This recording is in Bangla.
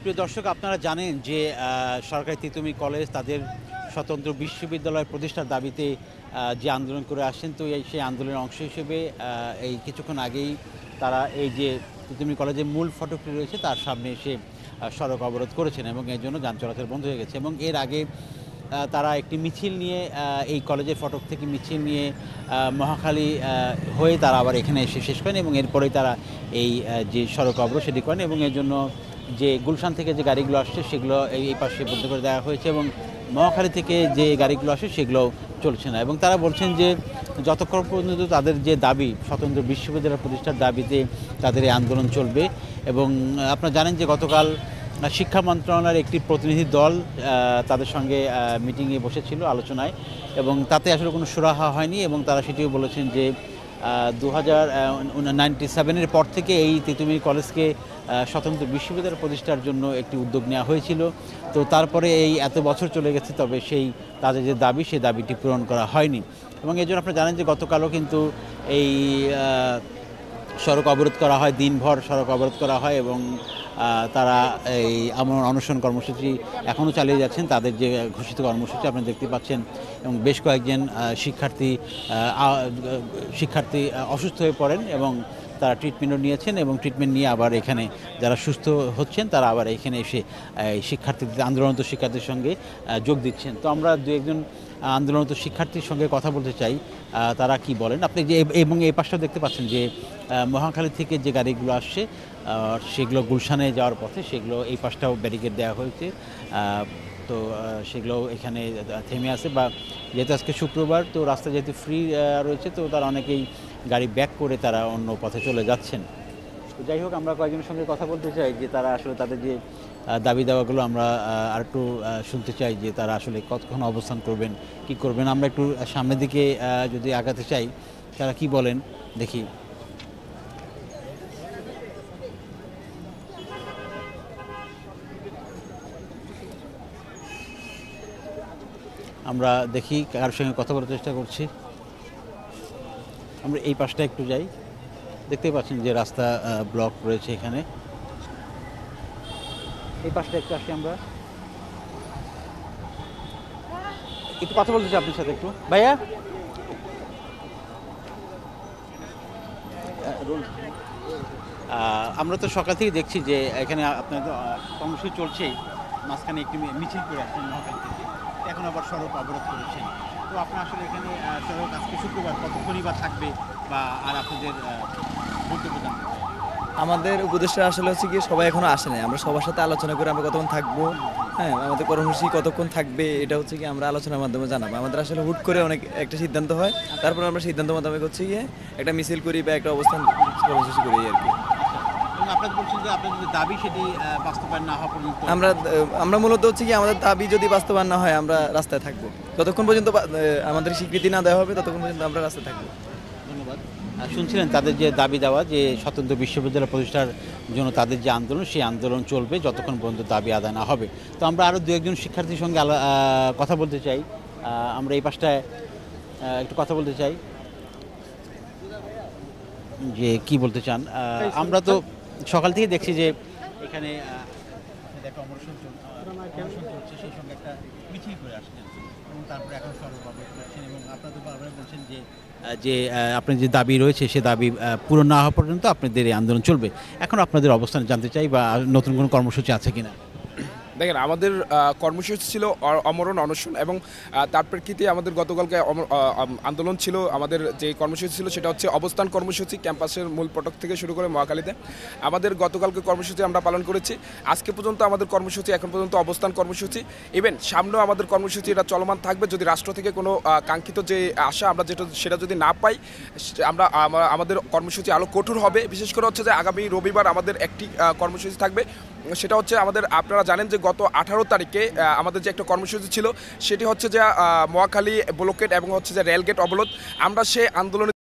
প্রিয় দর্শক, আপনারা জানেন যে সরকারি তিতুমী কলেজ তাদের স্বতন্ত্র বিশ্ববিদ্যালয় প্রতিষ্ঠার দাবিতে যে আন্দোলন করে আসছেন, তো সেই আন্দোলনের অংশ হিসেবে এই কিছুক্ষণ আগেই তারা এই যে তিতুমী কলেজের মূল ফটকটি রয়েছে তার সামনে এসে সড়ক অবরোধ করেছেন এবং এর জন্য যান চলাচল বন্ধ হয়ে গেছে। এবং এর আগে তারা একটি মিছিল নিয়ে এই কলেজের ফটক থেকে মিছিল নিয়ে মহাখালী হয়ে তারা আবার এখানে এসে শেষ করেন এবং এরপরেই তারা এই যে সড়ক অবরোধ সেটি করেন এবং এর জন্য যে গুলশান থেকে যে গাড়িগুলো আসছে সেগুলো এই পাশে বন্ধ করে দেওয়া হয়েছে এবং মহাখালী থেকে যে গাড়িগুলো আসে সেগুলো চলছে না। এবং তারা বলছেন যে যতক্ষণ পর্যন্ত তাদের যে দাবি স্বতন্ত্র বিশ্ববিদ্যালয় প্রতিষ্ঠার দাবিতে তাদের এই আন্দোলন চলবে। এবং আপনারা জানেন যে গতকাল শিক্ষা মন্ত্রণালয়ের একটি প্রতিনিধি দল তাদের সঙ্গে মিটিংয়ে বসেছিল আলোচনায়, এবং তাতে আসলে কোনো সুরাহা হয়নি এবং তারা সেটিও বলেছেন যে 1997-এর পর থেকে এই তিতুমী কলেজকে স্বতন্ত্র বিশ্ববিদ্যালয় প্রতিষ্ঠার জন্য একটি উদ্যোগ নেওয়া হয়েছিল। তো তারপরে এই এত বছর চলে গেছে, তবে সেই তাদের যে দাবি সেই দাবিটি পূরণ করা হয়নি। এবং এই জন্য আপনারা জানেন যে গতকালও কিন্তু এই সড়ক অবরোধ করা হয়, দিনভর সড়ক অবরোধ করা হয় এবং তারা এই অনশন কর্মসূচি এখনও চালিয়ে যাচ্ছেন। তাদের যে ঘোষিত কর্মসূচি আপনারা দেখতে পাচ্ছেন এবং বেশ কয়েকজন শিক্ষার্থী অসুস্থ হয়ে পড়েন এবং তারা ট্রিটমেন্টও নিয়েছেন এবং ট্রিটমেন্ট নিয়ে আবার এখানে যারা সুস্থ হচ্ছেন তারা আবার এখানে এসে আন্দোলনরত শিক্ষার্থীর সঙ্গে যোগ দিচ্ছেন। তো আমরা দু একজন আন্দোলনরত শিক্ষার্থীর সঙ্গে কথা বলতে চাই, তারা কি বলেন। আপনি যে এবং এই পাশটাও দেখতে পাচ্ছেন যে মহাখালী থেকে যে গাড়িগুলো আসছে সেগুলো গুলশানে যাওয়ার পথে, সেগুলো এই পাশটাও ব্যারিকেড দেওয়া হয়েছে। তো সেগুলো এখানে থেমে আছে, বা যেহেতু আজকে শুক্রবার তো রাস্তা যেহেতু ফ্রি রয়েছে তো তারা অনেকেই গাড়ি ব্যাক করে তারা অন্য পথে চলে যাচ্ছেন। তো যাই হোক, আমরা কয়েকজনের সঙ্গে কথা বলতে চাই যে তারা আসলে তাদের যে দাবি দাওয়াগুলো আমরা আরেকটু শুনতে চাই যে তারা আসলে কতক্ষণ অবস্থান করবেন, কি করবেন। আমরা একটু সামনের দিকে যদি আগাতে চাই, তারা কি বলেন দেখি। আমরা দেখি কারোর সঙ্গে কথা বলার চেষ্টা করছি। আমরা এই পাশটা একটু যাই, দেখতেই পাচ্ছেন যে রাস্তা ব্লক রয়েছে এখানে। এই পাশটা একটু আসি, আমরা একটু কথা বলতে চাই আপনার সাথে একটু। ভাইয়া, আমরা তো সকাল থেকে দেখছি যে এখানে আপনাদের কর্মসূচি চলছেই, মাঝখানে একটি মিছিল করে আসছেন মহাখালী থেকে, এখন আবার সড়ক অবরোধ করেছেন। তো আপনার আসলে এখানে সড়ক আজকে শুক্রবার কতক্ষণই বা থাকবে, বা আর আপনাদের বক্তব্য জানতে চাই। আমাদের উপদেষ্টা আসলে হচ্ছে কি সবাই এখনো আসে নাই, আমরা সবার সাথে আলোচনা করে আমরা কতক্ষণ থাকবো, হ্যাঁ আমাদের কর্মসূচি কতক্ষণ থাকবে এটা হচ্ছে কি আমরা আলোচনার মাধ্যমে জানাবো। আমাদের আসলে হুট করে অনেক একটা সিদ্ধান্ত হয়, তারপর আমরা সিদ্ধান্ত মোতাবেক হচ্ছে গিয়ে একটা মিছিল করি বা একটা অবস্থান কর্মসূচি করি আর কি। আপনারা বলছেন যে আপনাদের যে দাবি সেটি বাস্তবায়ন না হওয়া পর্যন্ত আমরা মূলত হচ্ছে কি আমাদের দাবি যদি বাস্তবায়ন না হয় আমরা রাস্তায় থাকবো, যতক্ষণ পর্যন্ত আমাদের স্বীকৃতি না দেওয়া হবে ততক্ষণ পর্যন্ত আমরা রাস্তায় থাকবো। ধন্যবাদ। শুনছিলেন তাদের যে দাবি দেওয়া যে স্বতন্ত্র বিশ্ববিদ্যালয় প্রতিষ্ঠার জন্য তাদের যে আন্দোলন, সেই আন্দোলন চলবে যতক্ষণ পর্যন্ত দাবি আদায় না হবে। তো আমরা আরও দু একজন শিক্ষার্থীর সঙ্গে কথা বলতে চাই। আমরা এই পাশটায় একটু কথা বলতে চাই যে কি বলতে চান। আমরা তো সকাল থেকে দেখছি যে এখানে অনশন চলছে, সেই সঙ্গে একটা মিছিল করে আসছেন এবং তারপরে এখন সড়ক অবরোধ করছেন এবং আপনাদের বারবার বলছেন যে আপনার যে দাবি রয়েছে সে দাবি পূরণ না হওয়া পর্যন্ত আপনাদের এই আন্দোলন চলবে। এখন আপনাদের অবস্থান জানতে চাই, বা নতুন কোনো কর্মসূচি আছে কিনা। দেখেন, আমাদের কর্মসূচি ছিল অমরণ অনশন, এবং তার প্রেক্ষিতে আমাদের গতকালকে আন্দোলন ছিল। আমাদের যে কর্মসূচি ছিল সেটা হচ্ছে অবস্থান কর্মসূচি, ক্যাম্পাসের মূল ফটক থেকে শুরু করে মহাখালীতে। আমাদের গতকালকে কর্মসূচি আমরা পালন করেছি। আজকে পর্যন্ত আমাদের কর্মসূচি এখন পর্যন্ত অবস্থান কর্মসূচি। ইভেন সামনেও আমাদের কর্মসূচি এটা চলমান থাকবে। যদি রাষ্ট্র থেকে কোনো কাঙ্ক্ষিত যে আশা আমরা সেটা যদি না পাই, আমরা আমাদের কর্মসূচি আরও কঠোর হবে। বিশেষ করে হচ্ছে যে আগামী রবিবার আমাদের একটি কর্মসূচি থাকবে, সেটা হচ্ছে আপনারা জানেন যে গত 18 তারিখে আমাদের যে একটা কর্মসূচি ছিল সেটি হচ্ছে যে মহাখালী ব্লকেট এবং হচ্ছে যে রেলগেট অবরোধ। আমরা সেই আন্দোলনে